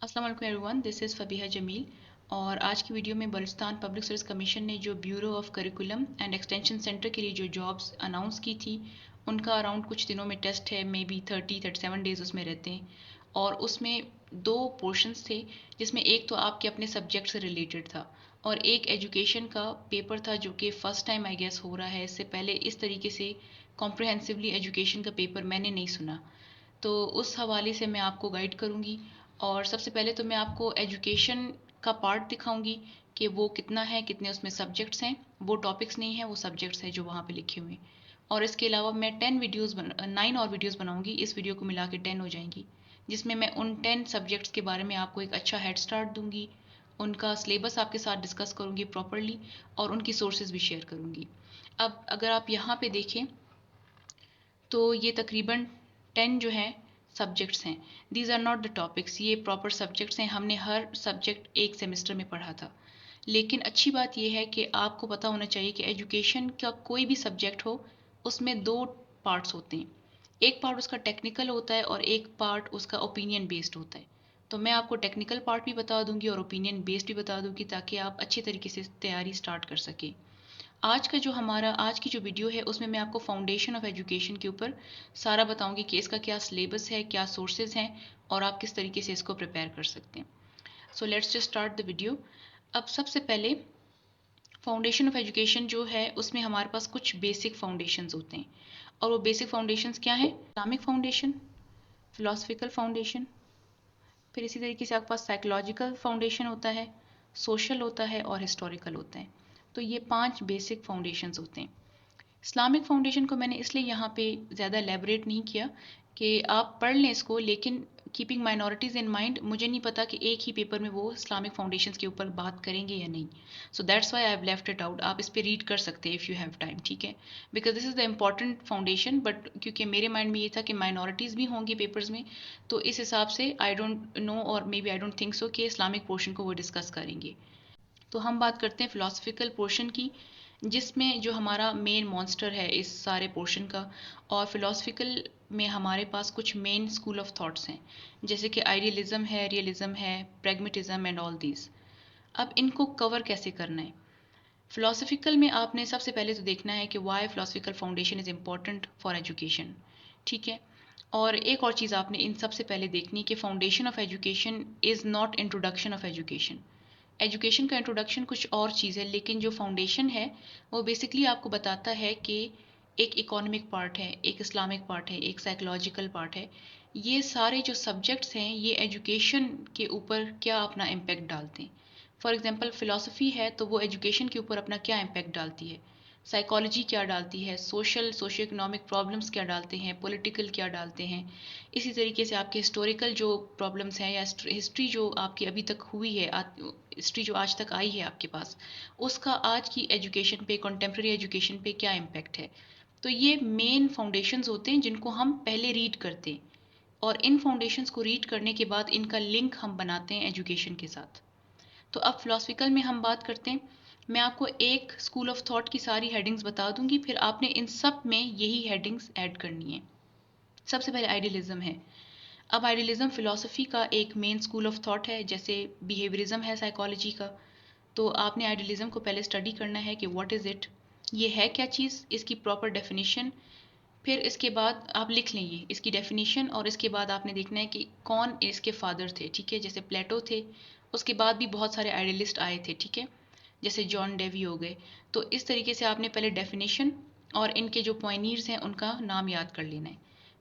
अस्सलाम वालेकुम everyone, this is Fabiha Jameel. और आज की वीडियो में बलूचिस्तान पब्लिक सर्विस कमीशन ने जो bureau of curriculum and extension centre के लिए जो जॉब्स अनाउंस की थी, उनका अराउंड कुछ दिनों में टेस्ट है, मे बी 37 डेज़ उसमें रहते हैं। और उसमें दो पोर्शंस थे, जिसमें एक तो आपके अपने सब्जेक्ट से रिलेटेड था और एक एजुकेशन का पेपर था, जो कि फ़र्स्ट टाइम आई गेस हो रहा है। इससे पहले इस तरीके से कॉम्प्रहेंसिवली एजुकेशन का पेपर मैंने नहीं सुना। तो उस हवाले से मैं आपको गाइड करूँगी। और सबसे पहले तो मैं आपको एजुकेशन का पार्ट दिखाऊंगी कि वो कितना है, कितने उसमें सब्जेक्ट्स हैं। वो टॉपिक्स नहीं है, वो सब्जेक्ट्स हैं जो वहाँ पे लिखे हुए हैं। और इसके अलावा मैं 9 और वीडियोस बनाऊंगी, इस वीडियो को मिला के 10 हो जाएंगी, जिसमें मैं उन 10 सब्जेक्ट्स के बारे में आपको एक अच्छा हेड स्टार्ट दूंगी, उनका सिलेबस आपके साथ डिस्कस करूंगी प्रॉपरली और उनकी सोर्सेज भी शेयर करूंगी। अब अगर आप यहाँ पे देखें तो ये तकरीबन 10 जो हैं सब्जेक्ट्स हैं। These are not the topics, ये प्रॉपर सब्जेक्ट्स हैं। हमने हर सब्जेक्ट एक सेमेस्टर में पढ़ा था। लेकिन अच्छी बात यह है कि आपको पता होना चाहिए कि एजुकेशन का कोई भी सब्जेक्ट हो, उसमें दो पार्ट्स होते हैं। एक पार्ट उसका टेक्निकल होता है और एक पार्ट उसका ओपिनियन बेस्ड होता है। तो मैं आपको टेक्निकल पार्ट भी बता दूंगी और ओपिनियन बेस्ड भी बता दूंगी, ताकि आप अच्छी तरीके से तैयारी स्टार्ट कर सकें। आज की जो वीडियो है, उसमें मैं आपको फाउंडेशन ऑफ एजुकेशन के ऊपर सारा बताऊंगी कि इसका क्या सिलेबस है, क्या सोर्सेज हैं और आप किस तरीके से इसको प्रिपेयर कर सकते हैं। So let's just start the video. अब सबसे पहले फाउंडेशन ऑफ एजुकेशन जो है, उसमें हमारे पास कुछ बेसिक फाउंडेशंस होते हैं। और वो बेसिक फाउंडेशंस क्या हैं? इस्लामिक फाउंडेशन, फिलोसफिकल फाउंडेशन, फिर इसी तरीके से आपके पास साइकोलॉजिकल फाउंडेशन होता है, सोशल होता है और हिस्टोरिकल होता है। तो ये 5 बेसिक फाउंडेशंस होते हैं। इस्लामिक फाउंडेशन को मैंने इसलिए यहाँ पे ज़्यादा एलेबरेट नहीं किया कि आप पढ़ लें इसको, लेकिन कीपिंग माइनॉरिटीज़ इन माइंड, मुझे नहीं पता कि एक ही पेपर में वो इस्लामिक फाउंडेशंस के ऊपर बात करेंगे या नहीं। So that's why I have left it out. आप इस पर रीड कर सकते हैं इफ़ यू हैव टाइम, ठीक है? Because this is the important foundation, but क्योंकि मेरे माइंड में ये था कि माइनॉरिटीज़ भी होंगी पेपर्स में, तो इस हिसाब से आई डोंट नो और maybe I don't think so कि इस्लामिक पोर्शन को वो डिस्कस करेंगे। तो हम बात करते हैं फ़िलासफ़िकल पोर्शन की, जिसमें जो हमारा मेन मॉन्स्टर है इस सारे पोर्शन का। और फ़िलासफ़िकल में हमारे पास कुछ मेन स्कूल ऑफ थॉट्स हैं, जैसे कि आइडियलिज़म है, रियलिज़म है, प्रैग्मेटिज़म एंड ऑल दीज। अब इनको कवर कैसे करना है? फ़िलासफ़िकल में आपने सबसे पहले तो देखना है कि why philosophical foundation is important for education, ठीक है? और एक और चीज़ आपने इन सबसे पहले देखनी है कि foundation of education is not introduction of education. Education का इंट्रोडक्शन कुछ और चीज़ है, लेकिन जो फाउंडेशन है वो बेसिकली आपको बताता है कि एक इकोनॉमिक पार्ट है, एक इस्लामिक पार्ट है, एक साइकोलॉजिकल पार्ट है। ये सारे जो सब्जेक्ट्स हैं, ये एजुकेशन के ऊपर क्या अपना इम्पेक्ट डालते हैं। फॉर एग्जांपल फ़िलासफ़ी है तो वो एजुकेशन के ऊपर अपना क्या इम्पेक्ट डालती है, साइकोलॉजी क्या डालती है, सोशो इकोनॉमिक प्रॉब्लम्स क्या डालते हैं, पॉलिटिकल क्या डालते हैं। इसी तरीके से आपके हिस्टोरिकल जो प्रॉब्लम्स हैं या हिस्ट्री जो आपकी अभी तक हुई है, हिस्ट्री जो आज तक आई है आपके पास, उसका आज की एजुकेशन पे, कंटेम्प्रेरी एजुकेशन पे क्या इम्पेक्ट है। तो ये मेन फाउंडेशंस होते हैं जिनको हम पहले रीड करते हैं, और इन फाउंडेशंस को रीड करने के बाद इनका लिंक हम बनाते हैं एजुकेशन के साथ। तो अब फिलोसफिकल में हम बात करते हैं। मैं आपको एक स्कूल ऑफ थॉट की सारी हेडिंग्स बता दूंगी, फिर आपने इन सब में यही हेडिंग्स ऐड करनी है। सबसे पहले आइडियलिज्म है। अब आइडियलिज्म फिलॉसफी का एक मेन स्कूल ऑफ थॉट है, जैसे बिहेवियरिज्म है साइकोलॉजी का। तो आपने आइडियलिज्म को पहले स्टडी करना है कि व्हाट इज़ इट, ये है क्या चीज़, इसकी प्रॉपर डेफिनेशन। फिर इसके बाद आप लिख लें ये इसकी डेफिनेशन, और इसके बाद आपने देखना है कि कौन इसके फादर थे, ठीक है? जैसे प्लेटो थे, उसके बाद भी बहुत सारे आइडियलिस्ट आए थे, ठीक है? जैसे जॉन डेवी हो गए। तो इस तरीके से आपने पहले डेफिनेशन और इनके जो पॉइनियर्स हैं उनका नाम याद कर लेना है।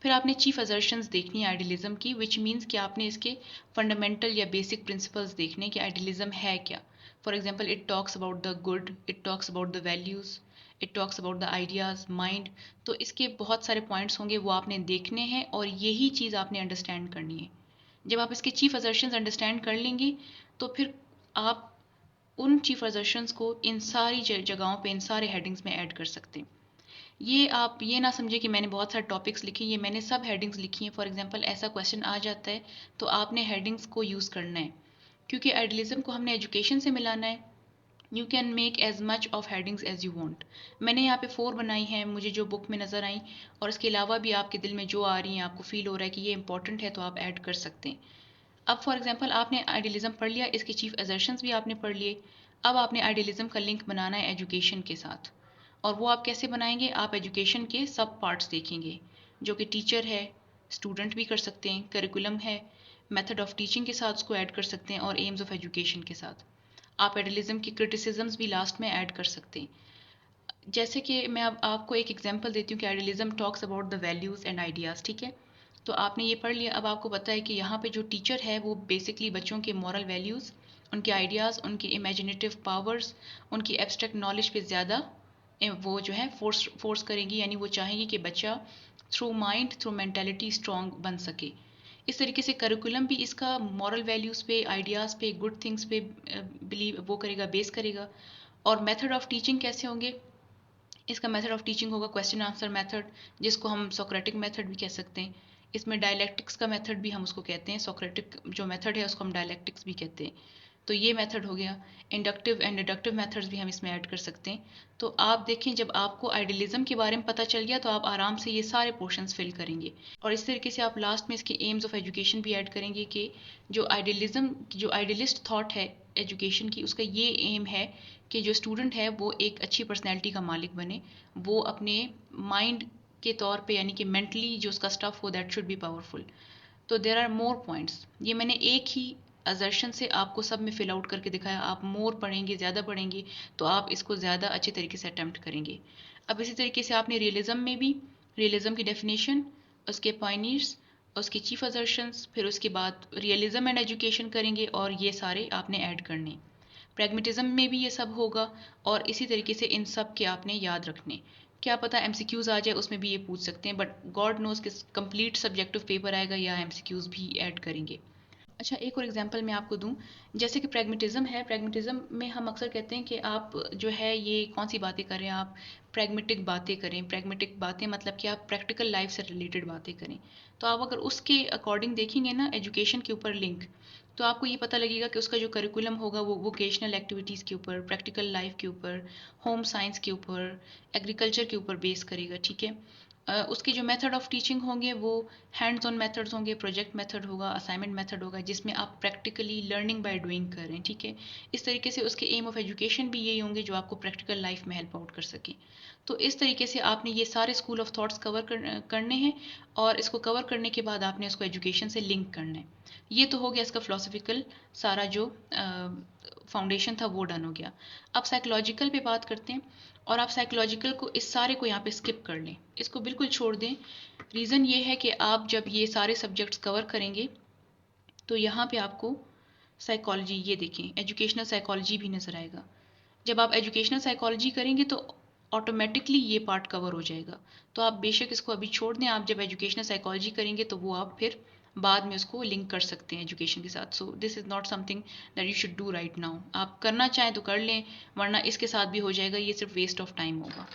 फिर आपने चीफ असर्शंस देखनी है आइडियलिज्म की, विच मीन्स कि आपने इसके फंडामेंटल या बेसिक प्रिंसिपल्स देखने कि आइडियलिज्म है क्या। For example, it talks about the good, it talks about the values, it talks about the ideas, mind. तो इसके बहुत सारे पॉइंट्स होंगे, वो आपने देखने हैं और यही चीज़ आपने अंडरस्टैंड करनी है। जब आप इसके चीफ असर्शंस अंडरस्टैंड कर लेंगे, तो फिर आप उन चीफ असर्शंस को इन सारी जगहों पे, इन सारे हेडिंग्स में ऐड कर सकते हैं। ये आप ये ना समझे कि मैंने बहुत सारे टॉपिक्स लिखे, ये मैंने सब हेडिंग्स लिखी हैं। फॉर एग्जांपल, ऐसा क्वेश्चन आ जाता है तो आपने हेडिंग्स को यूज़ करना है, क्योंकि आइडियलिज्म को हमने एजुकेशन से मिलाना है। You can make as much of headings as you want. मैंने यहाँ पे 4 बनाई हैं, मुझे जो बुक में नज़र आई, और इसके अलावा भी आपके दिल में जो आ रही हैं, आपको फील हो रहा है कि ये इंपॉर्टेंट है, तो आप ऐड कर सकते हैं। अब फॉर एग्जांपल आपने आइडियलिज्म पढ़ लिया, इसके चीफ असर्शंस भी आपने पढ़ लिए। अब आपने आइडियलिज्म का लिंक बनाना है एजुकेशन के साथ, और वो आप कैसे बनाएंगे? आप एजुकेशन के सब पार्ट्स देखेंगे, जो कि टीचर है, स्टूडेंट भी कर सकते हैं, करिकुलम है, मेथड ऑफ टीचिंग के साथ उसको ऐड कर सकते हैं, और एम्स ऑफ एजुकेशन के साथ आप आइडियलिज्म की क्रिटिसिज्म्स भी लास्ट में ऐड कर सकते हैं। जैसे कि मैं अब आपको एक एग्जांपल देती हूँ कि idealism talks about the values and ideas, ठीक है। तो आपने ये पढ़ लिया, अब आपको पता है कि यहाँ पे जो टीचर है वो बेसिकली बच्चों के मॉरल वैल्यूज़, उनके आइडियाज़, उनकी इमेजिनेटिव पावर्स, उनकी एब्स्ट्रैक्ट नॉलेज पे ज़्यादा वो जो है फोर्स करेंगी, यानी वो चाहेंगी कि बच्चा through mind, through mentality strong बन सके। इस तरीके से करिकुलम भी इसका मॉरल वैल्यूज़ पे, आइडियाज़ पे, गुड थिंग्स पे बिलीव वो करेगा, बेस करेगा। और मेथड ऑफ टीचिंग कैसे होंगे? इसका मेथड ऑफ टीचिंग होगा क्वेश्चन आंसर मेथड, जिसको हम सोक्रेटिक मेथड भी कह सकते हैं। इसमें डायलैक्टिक्स का मेथड भी हम उसको कहते हैं, सोक्रेटिक जो मेथड है उसको हम डायलैक्टिक्स भी कहते हैं। तो ये मेथड हो गया। इंडक्टिव एंड डिडक्टिव मेथड्स भी हम इसमें ऐड कर सकते हैं। तो आप देखें, जब आपको आइडियलिज्म के बारे में पता चल गया तो आप आराम से ये सारे पोर्शंस फिल करेंगे। और इस तरीके से आप लास्ट में इसके एम्स ऑफ एजुकेशन भी ऐड करेंगे कि जो आइडियलिस्ट थॉट है एजुकेशन की, उसका ये एम है कि जो स्टूडेंट है वो एक अच्छी पर्सनैलिटी का मालिक बने, वो अपने माइंड के तौर पे, यानी कि मेंटली जो उसका स्टफ हो, दैट शुड बी पावरफुल। तो देर आर मोर पॉइंट्स, ये मैंने एक ही असर्शन से आपको सब में फिल आउट करके दिखाया। आप मोर पढ़ेंगे, ज़्यादा पढ़ेंगे, तो आप इसको ज़्यादा अच्छे तरीके से अटैम्प्ट करेंगे। अब इसी तरीके से आपने रियलिज्म में भी रियलिज्म की डेफिनेशन, उसके पॉइनियर्स, उसके चीफ असर्शंस, फिर उसके बाद रियलिज्म एंड एजुकेशन करेंगे, और ये सारे आपने ऐड करने। प्रैग्मेटिज्म में भी ये सब होगा, और इसी तरीके से इन सब के आपने याद रखने। क्या पता एमसीक्यूज आ जाए, उसमें भी ये पूछ सकते हैं, बट गॉड नोज कि कंप्लीट सब्जेक्टिव पेपर आएगा या एमसीक्यूज भी ऐड करेंगे। अच्छा, एक और एग्जांपल मैं आपको दूं। जैसे कि प्रैग्मेटिज्म है, प्रैग्मेटिज्म में हम अक्सर कहते हैं कि आप जो है ये कौन सी बातें करें, आप प्रैग्मेटिक बातें करें। प्रैग्मेटिक बातें मतलब कि आप प्रैक्टिकल लाइफ से रिलेटेड बातें करें। तो आप अगर उसके अकॉर्डिंग देखेंगे ना एजुकेशन के ऊपर लिंक, तो आपको ये पता लगेगा कि उसका जो करिकुलम होगा वो वोकेशनल एक्टिविटीज़ के ऊपर, प्रैक्टिकल लाइफ के ऊपर, होम साइंस के ऊपर, एग्रीकल्चर के ऊपर बेस करेगा, ठीक है। उसके जो मेथड ऑफ टीचिंग होंगे वो हैंड्स ऑन मेथड्स होंगे, प्रोजेक्ट मेथड होगा, असाइनमेंट मेथड होगा, जिसमें आप प्रैक्टिकली लर्निंग बाय डूइंग करें, ठीक है। इस तरीके से उसके एम ऑफ एजुकेशन भी यही होंगे जो आपको प्रैक्टिकल लाइफ में हेल्प आउट कर सकें। तो इस तरीके से आपने ये सारे स्कूल ऑफ थॉट्स करने हैं, और इसको कवर करने के बाद आपने उसको एजुकेशन से लिंक करना है। ये तो हो गया इसका फिलोसफिकल सारा जो फाउंडेशन था, वो डन हो गया। अब साइकोलॉजिकल पे बात करते हैं, और आप साइकोलॉजिकल को इस सारे को यहाँ पे स्किप कर लें, इसको बिल्कुल छोड़ दें। रीज़न ये है कि आप जब ये सारे सब्जेक्ट्स कवर करेंगे तो यहाँ पे आपको साइकोलॉजी, ये देखें, एजुकेशनल साइकोलॉजी भी नज़र आएगा। जब आप एजुकेशनल साइकोलॉजी करेंगे तो ऑटोमेटिकली ये पार्ट कवर हो जाएगा। तो आप बेशक इसको अभी छोड़ दें, आप जब एजुकेशनल साइकोलॉजी करेंगे तो वो आप फिर बाद में उसको लिंक कर सकते हैं एजुकेशन के साथ। So this is not something that you should do right now. आप करना चाहें तो कर लें, वरना इसके साथ भी हो जाएगा, ये सिर्फ वेस्ट ऑफ टाइम होगा।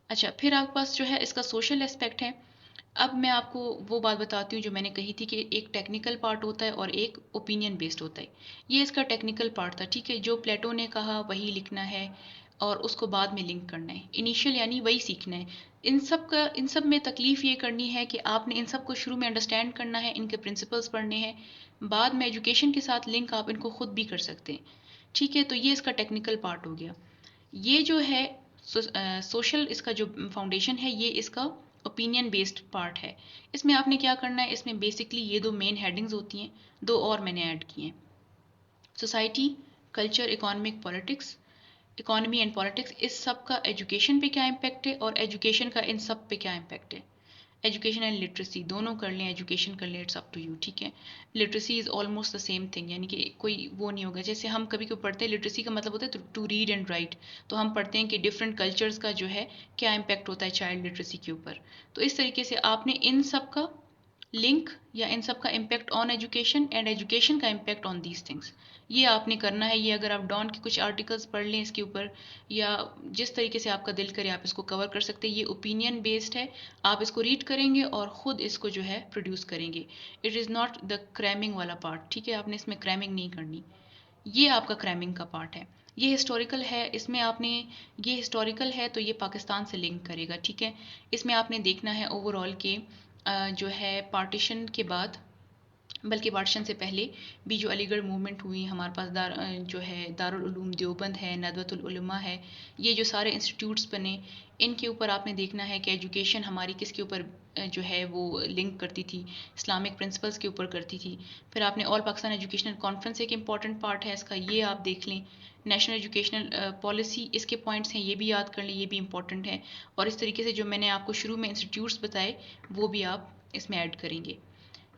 अच्छा, फिर आपके पास जो है इसका सोशल एस्पेक्ट है। अब मैं आपको वो बात बताती हूँ जो मैंने कही थी कि एक टेक्निकल पार्ट होता है और एक ओपिनियन बेस्ड होता है। ये इसका टेक्निकल पार्ट था, ठीक है। जो प्लेटो ने कहा वही लिखना है, और उसको बाद में लिंक करना है। इनिशियल यानी वही सीखना है। इन सब में तकलीफ ये करनी है कि आपने इन सब को शुरू में अंडरस्टैंड करना है, इनके प्रिंसिपल्स पढ़ने हैं, बाद में एजुकेशन के साथ लिंक आप इनको खुद भी कर सकते हैं, ठीक है। तो ये इसका टेक्निकल पार्ट हो गया। ये जो है सोशल इसका जो फाउंडेशन है, ये इसका ओपिनियन बेस्ड पार्ट है। इसमें आपने क्या करना है, इसमें बेसिकली ये दो मेन हेडिंग्स होती हैं, दो और मैंने ऐड किए हैं, society, culture, economic, politics. Economy and politics, इस सब का एजुकेशन पे क्या इम्पैक्ट है, और एजुकेशन का इन सब पे क्या इम्पैक्ट है। एजुकेशन एंड लिटरेसी दोनों कर लें, एजुकेशन कर लें, इट्स अप टू यू, ठीक है। Literacy is almost the same thing, यानी कि कोई वो नहीं होगा। जैसे हम कभी कभी पढ़ते हैं, लिटरेसी का मतलब होता है टू रीड एंड राइट, तो हम पढ़ते हैं कि डिफरेंट कल्चर्स का जो है क्या इम्पैक्ट होता है चाइल्ड लिटरेसी के ऊपर। तो इस तरीके से आपने इन सब का लिंक, या इन सब का impact on education and education का इम्पैक्ट ऑन दीज थिंग्स, ये आपने करना है। ये अगर आप डॉन के कुछ आर्टिकल्स पढ़ लें इसके ऊपर, या जिस तरीके से आपका दिल करे आप इसको कवर कर सकते हैं। ये ओपिनियन बेस्ड है, आप इसको रीड करेंगे और ख़ुद इसको जो है प्रोड्यूस करेंगे। It is not the cramming वाला पार्ट, ठीक है। आपने इसमें क्रैमिंग नहीं करनी, ये आपका क्रैमिंग का पार्ट है। ये हिस्टोरिकल है, इसमें आपने, ये हिस्टोरिकल है तो ये पाकिस्तान से लिंक करेगा, ठीक है। इसमें आपने देखना है ओवरऑल के जो है पार्टीशन के बाद बल्कि पार्टीशन से पहले भी जो अलीगढ़ मूवमेंट हुई, हमारे पास जो है दारुल उलूम देवबंद है, नदवतुल उलमा है, ये जो सारे इंस्टीट्यूट्स बने, इनके ऊपर आपने देखना है कि एजुकेशन हमारी किसके ऊपर जो है वो लिंक करती थी, इस्लामिक प्रिंसिपल्स के ऊपर करती थी। फिर आपने ऑल पाकिस्तान एजुकेशनल कॉन्फ्रेंस एक इंपॉर्टेंट पार्ट है इसका, ये आप देख लें। नेशनल एजुकेशनल पॉलिसी, इसके पॉइंट्स हैं, ये भी याद कर लें, ये भी इंपॉर्टेंट है। और इस तरीके से जो मैंने आपको शुरू में इंस्टीट्यूट्स बताए वो भी आप इसमें ऐड करेंगे।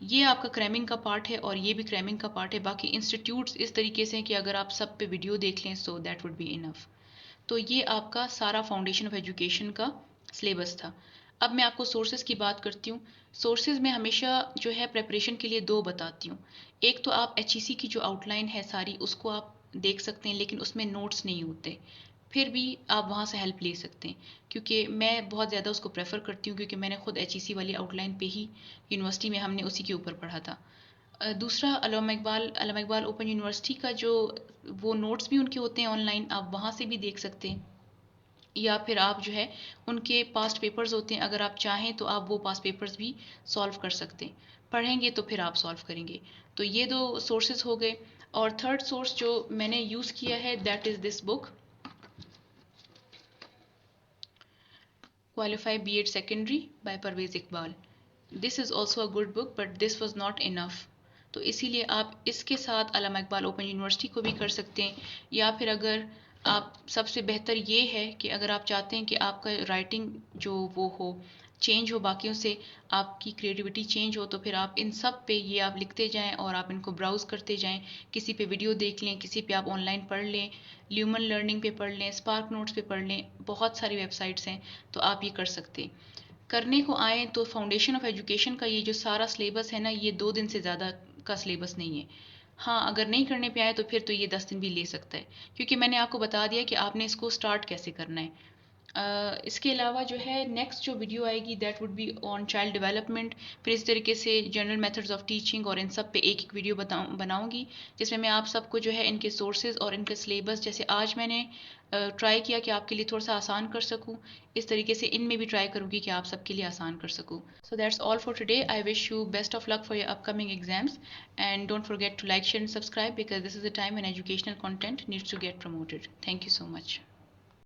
ये आपका क्रैमिंग का पार्ट है और ये भी क्रैमिंग का पार्ट है। बाकी इंस्टीट्यूट्स इस तरीके से हैं कि अगर आप सब पे वीडियो देख लें so that would be enough. तो ये आपका सारा फाउंडेशन ऑफ एजुकेशन का सिलेबस था। अब मैं आपको सोर्सेज की बात करती हूँ। सोर्सेज में हमेशा जो है प्रेपरेशन के लिए दो बताती हूँ। एक तो आप HEC की जो आउटलाइन है सारी, उसको आप देख सकते हैं, लेकिन उसमें नोट्स नहीं होते। फिर भी आप वहाँ से हेल्प ले सकते हैं, क्योंकि मैं बहुत ज़्यादा उसको प्रेफर करती हूँ, क्योंकि मैंने खुद HEC वाली आउटलाइन पे ही यूनिवर्सिटी में हमने उसी के ऊपर पढ़ा था। दूसरा, अल्लामा इकबाल ओपन यूनिवर्सिटी का जो वो नोट्स भी उनके होते हैं ऑनलाइन, आप वहाँ से भी देख सकते हैं। या फिर आप जो है उनके पास्ट पेपर्स होते हैं, अगर आप चाहें तो आप वो पास्ट पेपर्स भी सॉल्व कर सकते हैं। पढ़ेंगे तो फिर आप सॉल्व करेंगे। तो ये दो सोर्सेज हो गए। और थर्ड सोर्स जो मैंने यूज़ किया है that is this book, Qualify B.Ed Secondary by Parvez Iqbal. This is also a good book but this was not enough. तो इसीलिए आप इसके साथ अल्लामा इकबाल ओपन यूनिवर्सिटी को भी कर सकते हैं। या फिर अगर आप, सबसे बेहतर ये है कि अगर आप चाहते हैं कि आपका राइटिंग जो वो हो, चेंज हो, बाकियों से आपकी क्रिएटिविटी चेंज हो, तो फिर आप इन सब पे ये आप लिखते जाएं और आप इनको ब्राउज़ करते जाएं। किसी पे वीडियो देख लें, किसी पे आप ऑनलाइन पढ़ लें, ल्यूमन लर्निंग पे पढ़ लें, स्पार्क नोट्स पे पढ़ लें, बहुत सारी वेबसाइट्स हैं, तो आप ये कर सकते हैं। करने को आए तो फाउंडेशन ऑफ एजुकेशन का ये जो सारा सिलेबस है ना, ये 2 दिन से ज़्यादा का सिलेबस नहीं है। हाँ, अगर नहीं करने पे आए तो फिर तो ये 10 दिन भी ले सकता है, क्योंकि मैंने आपको बता दिया कि आपने इसको स्टार्ट कैसे करना है। इसके अलावा जो है नेक्स्ट जो वीडियो आएगी that would be on child development. फिर इस तरीके से जनरल मेथड्स ऑफ टीचिंग और इन सब पे एक एक वीडियो बनाऊंगी, जिसमें मैं आप सबको जो है इनके सोर्सेज और इनके सिलेबस, जैसे आज मैंने ट्राई किया कि आपके लिए थोड़ा सा आसान कर सकूं, इस तरीके से इनमें भी ट्राई करूंगी कि आप सबके लिए आसान कर सकूं। So that's all for today. I wish you best of luck for your upcoming exams and don't forget to like, share and subscribe, because this is the time when educational content needs to get promoted. Thank you so much.